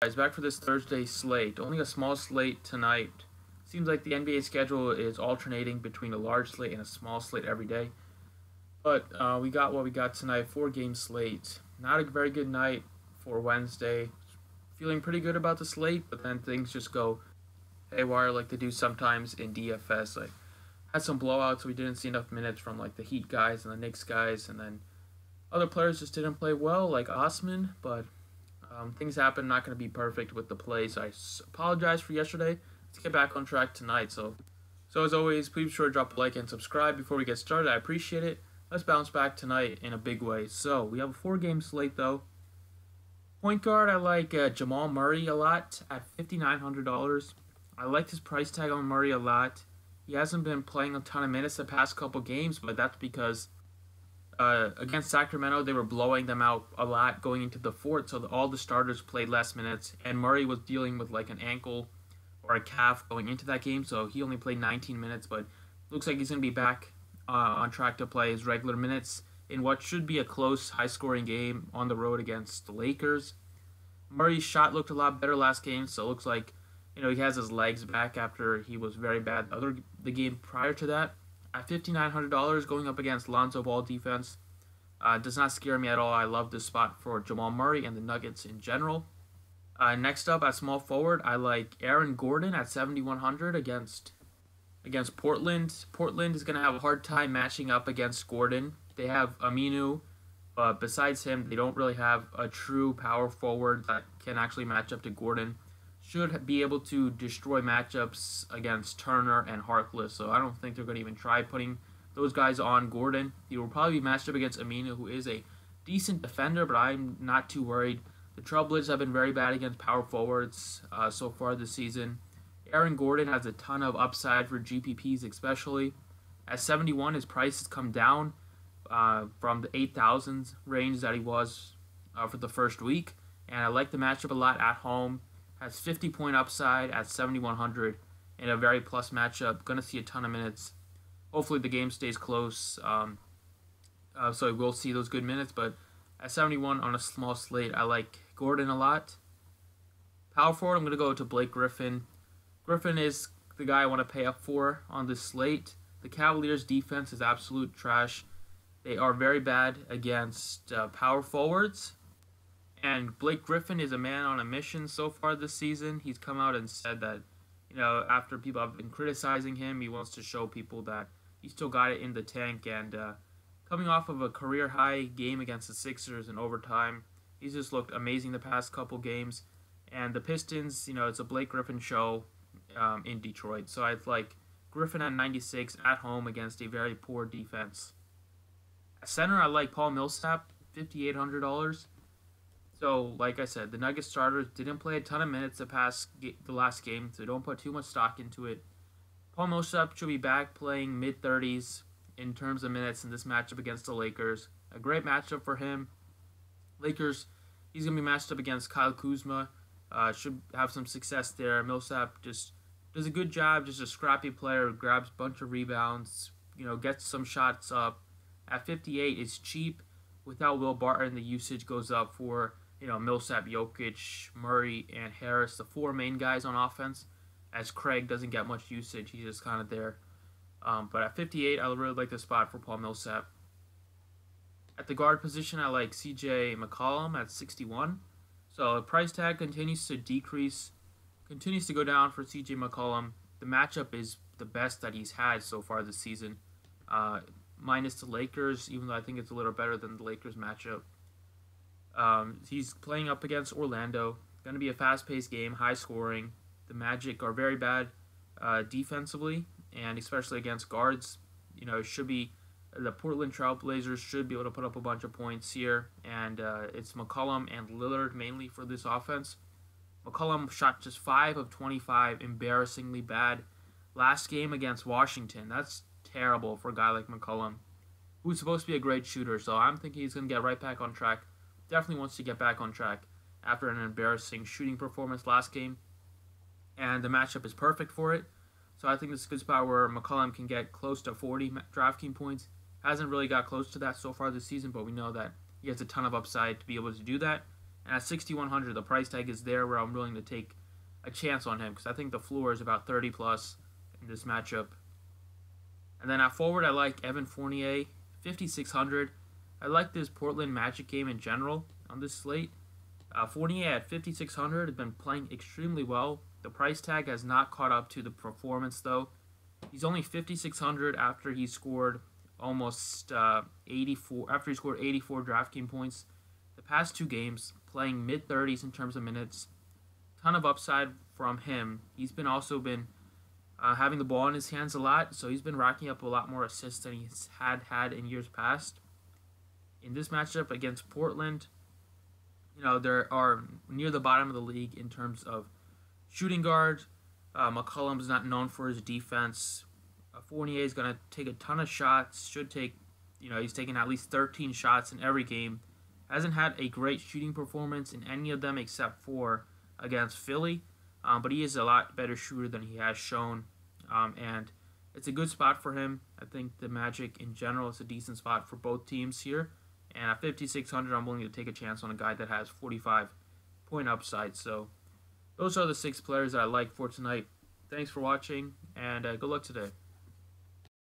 Guys, back for this Thursday slate. Only a small slate tonight. Seems like the NBA schedule is alternating between a large slate and a small slate every day. But we got what we got tonight. 4-game slate. Not a very good night for Wednesday. Feeling pretty good about the slate, but then things just go haywire like they do sometimes in DFS. Like had some blowouts. We didn't see enough minutes from like the Heat guys and the Knicks guys, and then other players just didn't play well, like Osman. But things happen. Not going to be perfect with the plays. I apologize for yesterday. Let's get back on track tonight. So as always, please be sure to drop a like and subscribe before we get started. I appreciate it. Let's bounce back tonight in a big way. So we have a 4-game slate though. Point guard, I like Jamal Murray a lot at $5,900. I like his price tag on Murray a lot. He hasn't been playing a ton of minutes the past couple games, but that's because against Sacramento, they were blowing them out a lot going into the fourth, so all the starters played less minutes, and Murray was dealing with like an ankle or a calf going into that game, so he only played 19 minutes, but looks like he's going to be back on track to play his regular minutes in what should be a close, high-scoring game on the road against the Lakers. Murray's shot looked a lot better last game, so it looks like he has his legs back after he was very bad the game prior to that. At $5,900, going up against Lonzo Ball defense does not scare me at all. I love this spot for Jamal Murray and the Nuggets in general. Next up, at small forward, I like Aaron Gordon at $7,100 against Portland. Portland is going to have a hard time matching up against Gordon. They have Aminu, but besides him, they don't really have a true power forward that can actually match up to Gordon. Should be able to destroy matchups against Turner and Harkless, so I don't think they're going to even try putting those guys on Gordon. He will probably be matched up against Aminu, who is a decent defender, but I'm not too worried. The Trailblazers have been very bad against power forwards so far this season. Aaron Gordon has a ton of upside for GPPs especially. At 71, his price has come down from the 8,000s range that he was for the first week, and I like the matchup a lot at home. Has 50-point upside at 7,100 in a very plus matchup. Going to see a ton of minutes. Hopefully the game stays close, so we'll see those good minutes. But at 71 on a small slate, I like Gordon a lot. Power forward, I'm going to go to Blake Griffin. Griffin is the guy I want to pay up for on this slate. The Cavaliers' defense is absolute trash. They are very bad against power forwards. And Blake Griffin is a man on a mission so far this season. He's come out and said that, after people have been criticizing him, he wants to show people that he still got it in the tank. And coming off of a career-high game against the Sixers in overtime, he's just looked amazing the past couple games. And the Pistons, it's a Blake Griffin show in Detroit. So I'd like Griffin at 96 at home against a very poor defense. At center, I like Paul Millsap, $5,800. So, like I said, the Nuggets starters didn't play a ton of minutes the last game, so don't put too much stock into it. Paul Millsap should be back playing mid-30s in terms of minutes in this matchup against the Lakers. A great matchup for him. Lakers, he's going to be matched up against Kyle Kuzma. Should have some success there. Millsap just does a good job, just a scrappy player, grabs a bunch of rebounds, gets some shots up. At 58, it's cheap. Without Will Barton, the usage goes up for Millsap, Jokic, Murray, and Harris, the 4 main guys on offense, as Craig doesn't get much usage. He's just kind of there. But at 58, I really like the spot for Paul Millsap. At the guard position, I like CJ McCollum at 61. So the price tag continues to decrease, continues to go down for CJ McCollum. The matchup is the best that he's had so far this season, minus the Lakers, even though I think it's a little better than the Lakers matchup. He's playing up against Orlando. Going to be a fast-paced game, high scoring. The Magic are very bad defensively, and especially against guards. It should be the Portland Trailblazers should be able to put up a bunch of points here, and it's McCollum and Lillard mainly for this offense. McCollum shot just 5 of 25, embarrassingly bad. Last game against Washington, that's terrible for a guy like McCollum, who's supposed to be a great shooter. So I'm thinking he's going to get right back on track. Definitely wants to get back on track after an embarrassing shooting performance last game. And the matchup is perfect for it. So I think this is a good spot where McCollum can get close to 40 DraftKings points. Hasn't really got close to that so far this season, but we know that he has a ton of upside to be able to do that. And at 6,100, the price tag is there where I'm willing to take a chance on him because I think the floor is about 30 plus in this matchup. And then at forward, I like Evan Fournier, 5,600. I like this Portland Magic game in general on this slate. Fournier at 5,600 has been playing extremely well. The price tag has not caught up to the performance though. He's only 5,600 after he scored almost 84. After he scored 84 DraftKings points, the past 2 games, playing mid-30s in terms of minutes. Ton of upside from him. He's also been having the ball in his hands a lot, so he's been racking up a lot more assists than he's had in years past. In this matchup against Portland, they are near the bottom of the league in terms of shooting guards. McCollum is not known for his defense. Fournier is going to take a ton of shots. He's taken at least 13 shots in every game. Hasn't had a great shooting performance in any of them except for against Philly. But he is a lot better shooter than he has shown. And it's a good spot for him. I think the Magic in general is a decent spot for both teams here. And at 5,600, I'm willing to take a chance on a guy that has 45-point upside. So those are the 6 players that I like for tonight. Thanks for watching, and good luck today.